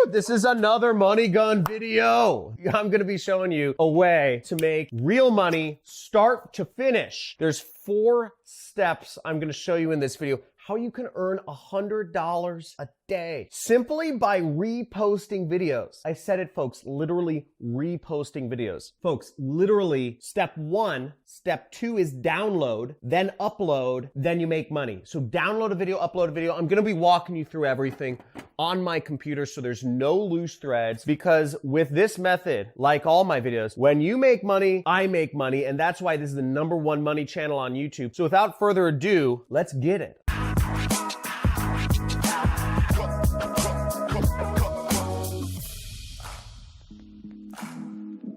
This is another money gun video. I'm gonna be showing you a way to make real money start to finish. There's 4 steps I'm gonna show you in this video how you can earn $100 a day simply by reposting videos. I said it, folks, literally reposting videos. Folks, literally step 1, step 2 is download, then upload, then you make money. So download a video, upload a video. I'm gonna be walking you through everything on my computer so there's no loose threads, because with this method, like all my videos, when you make money, I make money, and that's why this is the #1 money channel on YouTube. So without further ado, let's get it.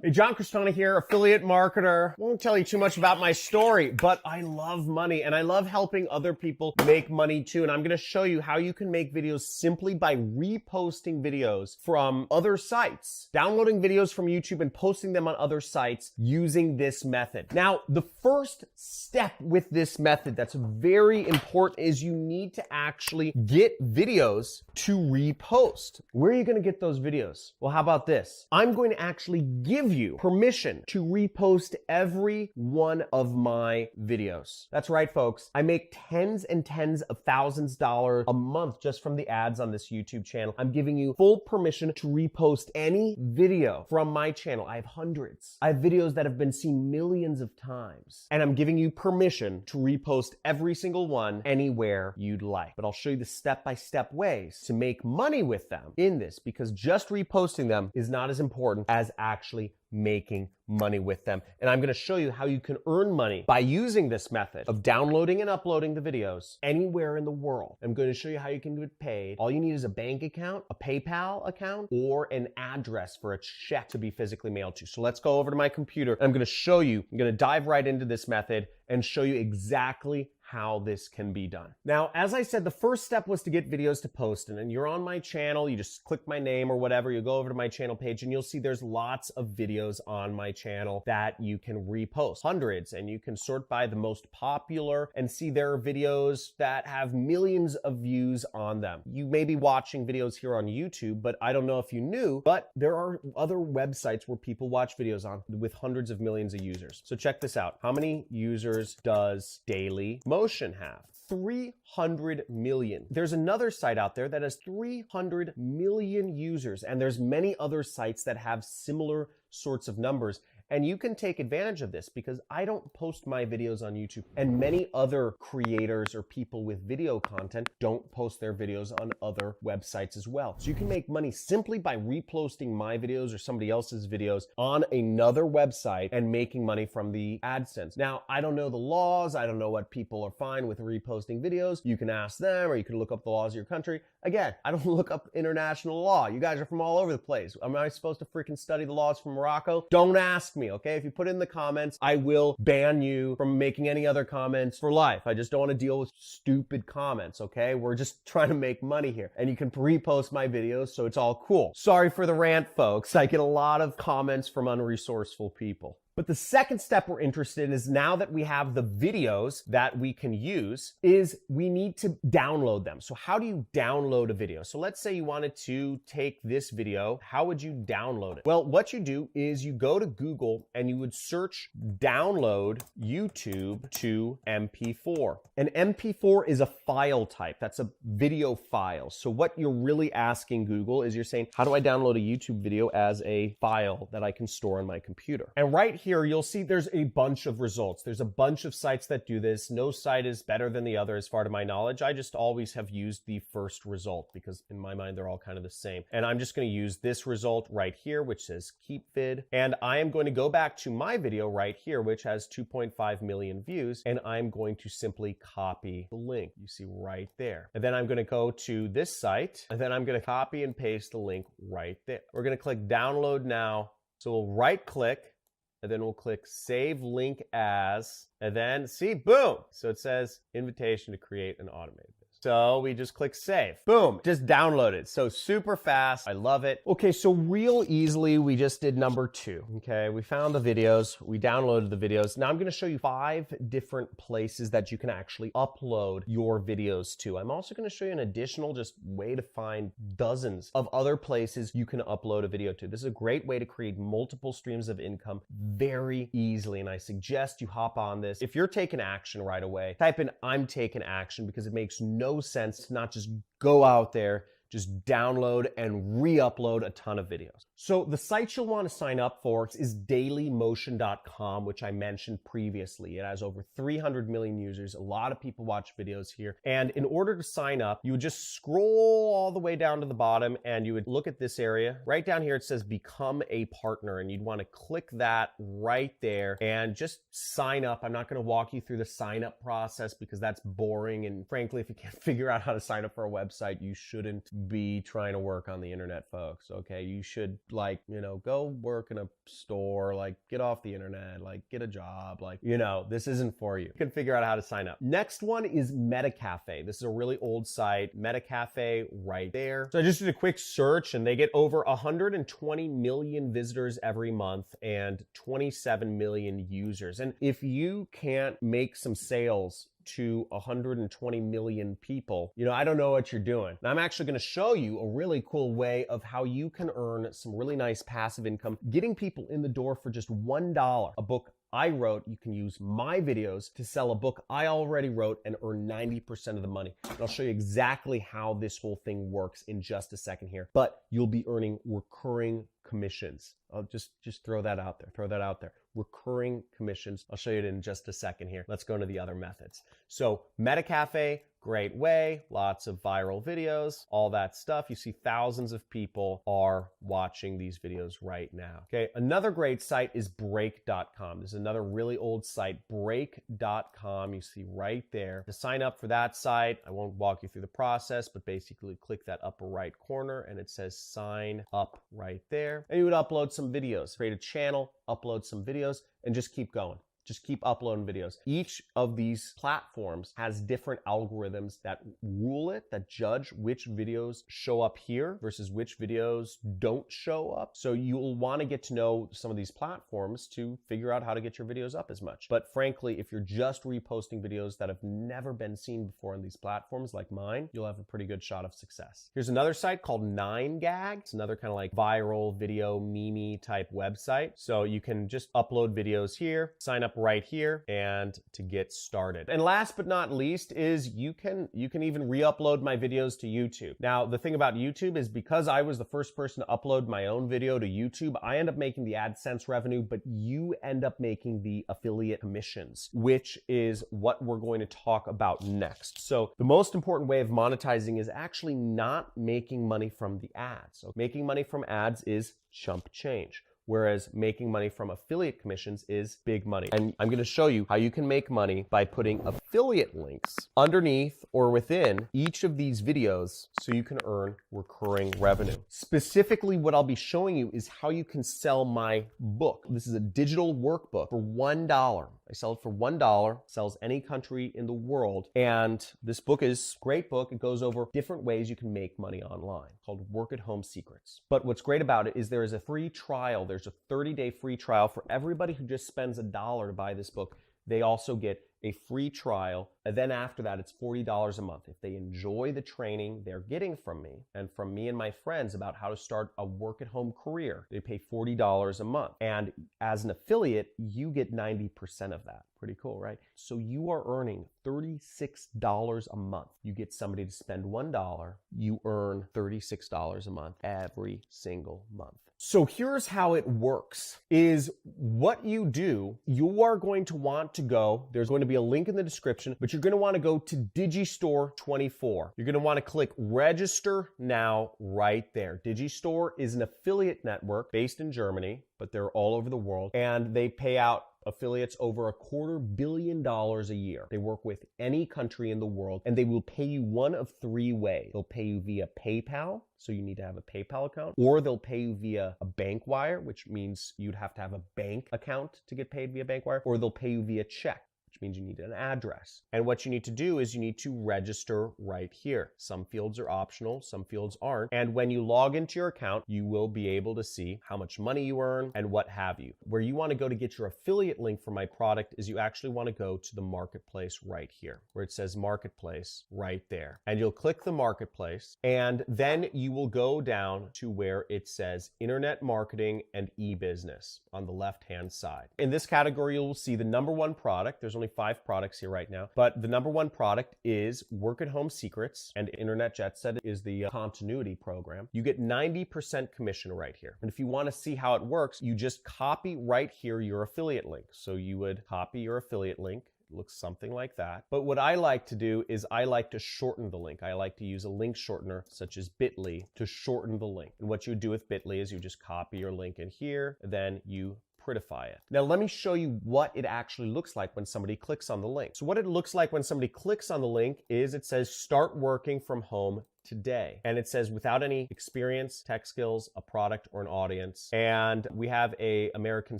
Hey, John Crestani here, affiliate marketer. Won't tell you too much about my story, but I love money and I love helping other people make money too. And I'm gonna show you how you can make videos simply by reposting videos from other sites, downloading videos from YouTube and posting them on other sites using this method. Now, the first step with this method that's very important is you need to actually get videos to repost. Where are you gonna get those videos? Well, how about this? I'm going to actually give you permission to repost every one of my videos. That's right, folks. I make tens and tens of thousands of dollars a month just from the ads on this YouTube channel. I'm giving you full permission to repost any video from my channel. I have hundreds. I have videos that have been seen millions of times, and I'm giving you permission to repost every single one anywhere you'd like. But I'll show you the step-by-step ways to make money with them in this, because just reposting them is not as important as actually making money with them. And I'm gonna show you how you can earn money by using this method of downloading and uploading the videos anywhere in the world. I'm gonna show you how you can get paid. All you need is a bank account, a PayPal account, or an address for a check to be physically mailed to. So let's go over to my computer. I'm gonna show you, I'm gonna dive right into this method and show you exactly how this can be done. Now, as I said, the first step was to get videos to post, and then you're on my channel, you just click my name or whatever, you go over to my channel page and you'll see there's lots of videos on my channel that you can repost, hundreds, and you can sort by the most popular and see there are videos that have millions of views on them. You may be watching videos here on YouTube, but I don't know if you knew, but there are other websites where people watch videos on with hundreds of millions of users. So check this out. How many users does Daily Motion have? 300 million. There's another site out there that has 300 million users, and there's many other sites that have similar sorts of numbers. And you can take advantage of this because I don't post my videos on YouTube, and many other creators or people with video content don't post their videos on other websites as well. So you can make money simply by reposting my videos or somebody else's videos on another website and making money from the AdSense. Now, I don't know the laws. I don't know what people are fine with reposting videos. You can ask them, or you can look up the laws of your country. Again, I don't look up international law. You guys are from all over the place. Am I supposed to freaking study the laws from Morocco? Don't ask me, okay? If you put it in the comments, I will ban you from making any other comments for life. I just don't want to deal with stupid comments, okay? We're just trying to make money here. And you can repost my videos, so it's all cool. Sorry for the rant, folks. I get a lot of comments from unresourceful people. But the second step we're interested in is, now that we have the videos that we can use, is we need to download them. So how do you download a video? So let's say you wanted to take this video. How would you download it? Well, what you do is you go to Google and you would search download YouTube to MP4. An MP4 is a file type. That's a video file. So what you're really asking Google is, you're saying, how do I download a YouTube video as a file that I can store on my computer? And right here, you'll see there's a bunch of results. There's a bunch of sites that do this. No site is better than the other as far to my knowledge. I just always have used the first result because in my mind, they're all kind of the same. And I'm just going to use this result right here, which says keep vid. And I am going to go back to my video right here, which has 2.5 million views. And I'm going to simply copy the link you see right there. And then I'm going to go to this site, and then I'm going to copy and paste the link right there. We're going to click download now. So we'll right click, and then we'll click Save Link As, and then see, boom! So it says invitation to create an automated business. So we just click save. Boom, just download it. So super fast. I love it. Okay, so real easily, we just did number 2. Okay, we found the videos. We downloaded the videos. Now I'm going to show you 5 different places that you can actually upload your videos to. I'm also going to show you an additional just way to find dozens of other places you can upload a video to. This is a great way to create multiple streams of income very easily, and I suggest you hop on this. If you're taking action right away, type in "I'm taking action," because it makes no sense to not just go out there, just download and re-upload a ton of videos. So the site you'll want to sign up for is dailymotion.com, which I mentioned previously. It has over 300 million users. A lot of people watch videos here. And in order to sign up, you would just scroll all the way down to the bottom and you would look at this area. Right down here, it says become a partner, and you'd want to click that right there and just sign up. I'm not going to walk you through the sign up process because that's boring. And frankly, if you can't figure out how to sign up for a website, you shouldn't be trying to work on the internet, folks. Okay, you should, like, you know, go work in a store, like get off the internet, like get a job, like, you know, this isn't for you. You can figure out how to sign up. Next one is MetaCafe. This is a really old site. MetaCafe right there. So I just did a quick search and they get over 120 million visitors every month and 27 million users. And if you can't make some sales to 120 million people, you know, I don't know what you're doing. Now, I'm actually going to show you a really cool way of how you can earn some really nice passive income, getting people in the door for just $1. A book I wrote, you can use my videos to sell a book I already wrote and earn 90% of the money. And I'll show you exactly how this whole thing works in just a second here. But you'll be earning recurring commissions. I'll just throw that out there. Throw that out there. Recurring commissions. I'll show you it in just a second here. Let's go into the other methods. So MetaCafe, great way, lots of viral videos, all that stuff. You see thousands of people are watching these videos right now. Okay, another great site is break.com. This is another really old site, break.com. You see right there. To sign up for that site, I won't walk you through the process, but basically click that upper right corner and it says sign up right there. And you would upload some videos, create a channel, upload some videos, and just keep going. Just keep uploading videos. Each of these platforms has different algorithms that rule it, that judge which videos show up here versus which videos don't show up. So you'll want to get to know some of these platforms to figure out how to get your videos up as much. But frankly, if you're just reposting videos that have never been seen before on these platforms like mine, you'll have a pretty good shot of success. Here's another site called 9gag. It's another kind of like viral video meme type website. So you can just upload videos here, sign up right here, and to get started. And last but not least is you can even re-upload my videos to YouTube. Now, the thing about YouTube is because I was the first person to upload my own video to YouTube, I end up making the AdSense revenue, but you end up making the affiliate commissions, which is what we're going to talk about next. So the most important way of monetizing is actually not making money from the ads. So making money from ads is chump change, whereas making money from affiliate commissions is big money. And I'm going to show you how you can make money by putting affiliate links underneath or within each of these videos so you can earn recurring revenue. Specifically, what I'll be showing you is how you can sell my book. This is a digital workbook for $1. I sell it for $1, sells any country in the world. And this book is a great book. It goes over different ways you can make money online, called Work at Home Secrets. But what's great about it is there is a free trial. There's a 30-day free trial for everybody who just spends $1 to buy this book. They also get a free trial, and then after that, it's $40 a month. If they enjoy the training they're getting from me and my friends about how to start a work-at-home career, they pay $40 a month. And as an affiliate, you get 90% of that. Pretty cool, right? So you are earning $36 a month. You get somebody to spend $1, you earn $36 a month every single month. So here's how it works, is what you do, you are going to want to go, there's going to be a link in the description, but you're going to want to go to Digistore 24. You're going to want to click register now right there. Digistore is an affiliate network based in Germany, but they're all over the world, and they pay out affiliates over $250 million a year. They work with any country in the world, and they will pay you one of 3 ways. They'll pay you via PayPal, so you need to have a PayPal account, or they'll pay you via a bank wire, which means you'd have to have a bank account to get paid via bank wire, or they'll pay you via check. which means you need an address. And what you need to do is you need to register right here. Some fields are optional, some fields aren't. And when you log into your account, you will be able to see how much money you earn and what have you. Where you want to go to get your affiliate link for my product is you actually want to go to the marketplace right here, where it says marketplace right there. And you'll click the marketplace, and then you will go down to where it says internet marketing and e-business on the left-hand side. In this category, you'll see the number one product. There's only 5 products here right now, but the number one product is Work at Home Secrets, and Internet Jet Set is the continuity program. You get 90% commission right here. And if you want to see how it works, you just copy right here your affiliate link. So you would copy your affiliate link. It looks something like that. But what I like to do is I like to shorten the link. I like to use a link shortener such as bit.ly to shorten the link. And what you do with bit.ly is you just copy your link in here, then you prettify it. Now let me show you what it actually looks like when somebody clicks on the link. So what it looks like when somebody clicks on the link is it says start working from home today. And it says without any experience, tech skills, a product, or an audience. And we have a American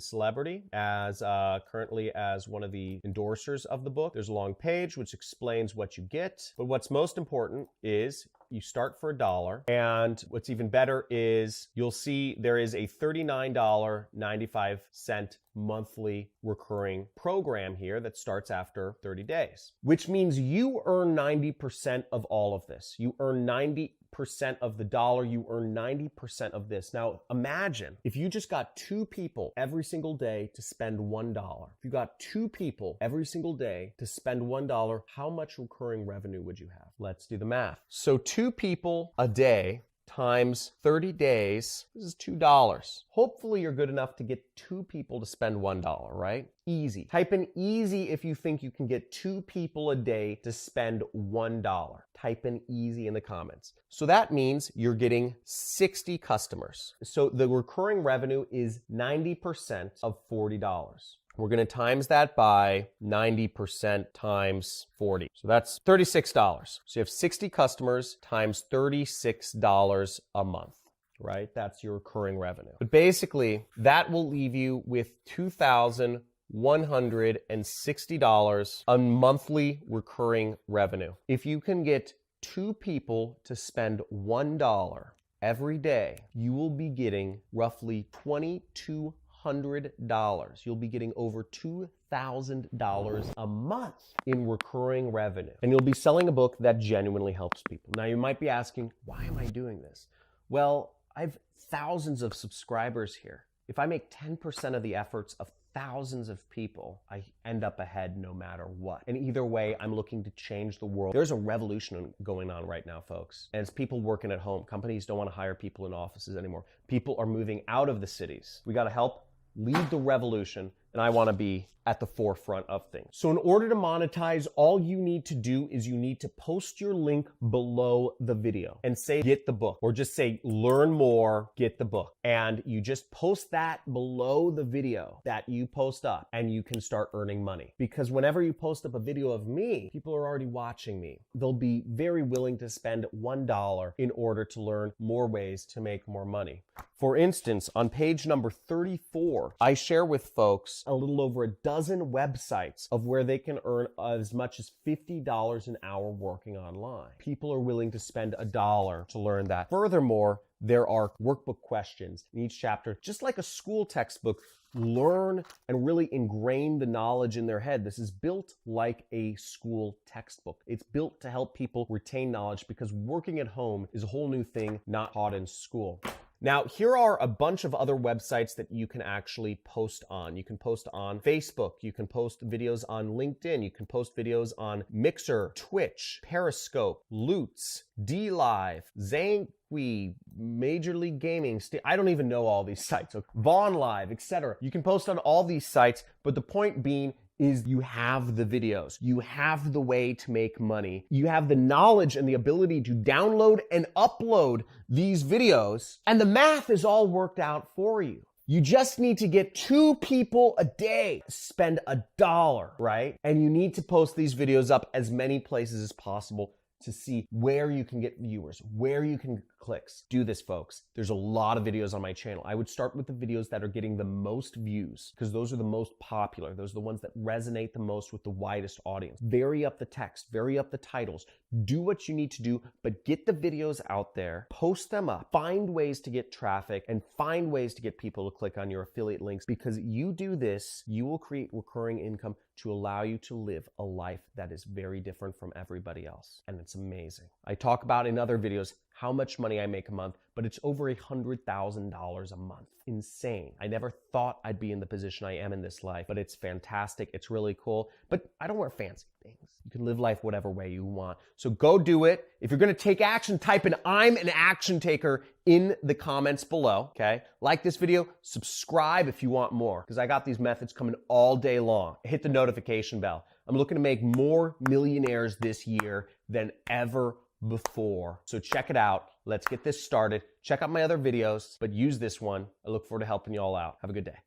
celebrity as currently as one of the endorsers of the book. There's a long page which explains what you get. But what's most important is you start for $1. And what's even better is you'll see there is a $39.95 monthly recurring program here that starts after 30 days, which means you earn 90% of all of this. You earn 90% of the dollar, you earn 90% of this. Now imagine if you just got 2 people every single day to spend $1. If you got 2 people every single day to spend $1, how much recurring revenue would you have? Let's do the math. So 2 people a day times 30 days, this is $2. Hopefully you're good enough to get 2 people to spend $1, right? Easy. Type in easy if you think you can get 2 people a day to spend $1. Type in easy in the comments. So that means you're getting 60 customers. So the recurring revenue is 90% of $40. We're going to times that by 90% times 40. So that's $36. So you have 60 customers times $36 a month, right? That's your recurring revenue. But basically, that will leave you with $2,160 on monthly recurring revenue. If you can get 2 people to spend $1 every day, you will be getting roughly $2,200. You'll be getting over $2,000 a month in recurring revenue. And you'll be selling a book that genuinely helps people. Now you might be asking, why am I doing this? Well, I have thousands of subscribers here. If I make 10% of the efforts of thousands of people, I end up ahead no matter what. And either way, I'm looking to change the world. There's a revolution going on right now, folks. And it's people working at home. Companies don't want to hire people in offices anymore. People are moving out of the cities. We got to help lead the revolution, and I want to be at the forefront of things. So in order to monetize, all you need to do is you need to post your link below the video and say, get the book, or just say, learn more, get the book. And you just post that below the video that you post up, and you can start earning money. Because whenever you post up a video of me, people are already watching me. They'll be very willing to spend $1 in order to learn more ways to make more money. For instance, on page number 34, I share with folks a little over a dozen websites of where they can earn as much as $50 an hour working online. People are willing to spend $1 to learn that. Furthermore, there are workbook questions in each chapter, just like a school textbook. Learn and really ingrain the knowledge in their head. This is built like a school textbook. It's built to help people retain knowledge, because working at home is a whole new thing not taught in school. Now, here are a bunch of other websites that you can actually post on. You can post on Facebook. You can post videos on LinkedIn. You can post videos on Mixer, Twitch, Periscope, Loots, DLive, Zanqui, Major League Gaming. I don't even know all these sites. So Vaughn Live, etc. You can post on all these sites, but the point being is you have the videos. You have the way to make money. You have the knowledge and the ability to download and upload these videos, and the math is all worked out for you. You just need to get 2 people a day, spend $1, right? And you need to post these videos up as many places as possible to see where you can get viewers, where you can get clicks. Do this, folks. There's a lot of videos on my channel. I would start with the videos that are getting the most views because those are the most popular. Those are the ones that resonate the most with the widest audience. Vary up the text, vary up the titles. Do what you need to do, but get the videos out there, post them up, find ways to get traffic, and find ways to get people to click on your affiliate links, because you do this, you will create recurring income to allow you to live a life that is very different from everybody else. And it's amazing. I talk about in other videos how much money I make a month, but it's over $100,000 a month. Insane. I never thought I'd be in the position I am in this life, but it's fantastic. It's really cool. But I don't wear fancy things. You can live life whatever way you want. So go do it. If you're going to take action, type in "I'm an action taker" in the comments below, okay? Like this video, subscribe if you want more, because I got these methods coming all day long. Hit the notification bell. I'm looking to make more millionaires this year than ever before. So check it out. Let's get this started. Check out my other videos, but use this one. I look forward to helping you all out. Have a good day.